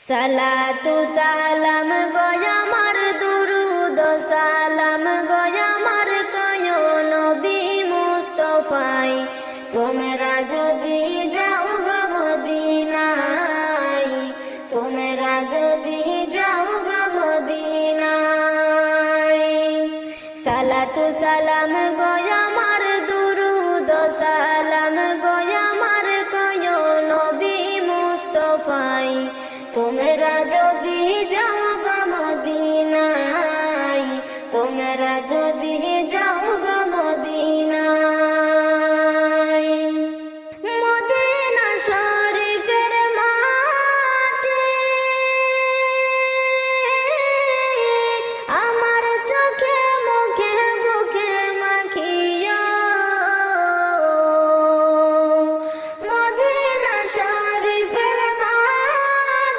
সালাতু সালাম গয়ামার দুরুদ সালাম গয়ামার কয় নবী মুস্তাফায় তোমরা যদি যাও গো মদিনায় তোমরা যদি যাও গো মদিনায় সালাতু সালাম গয়ামার দুরুদ সালাম গয়ামার কয় নবী মুস্তাফায় তোমরা যদি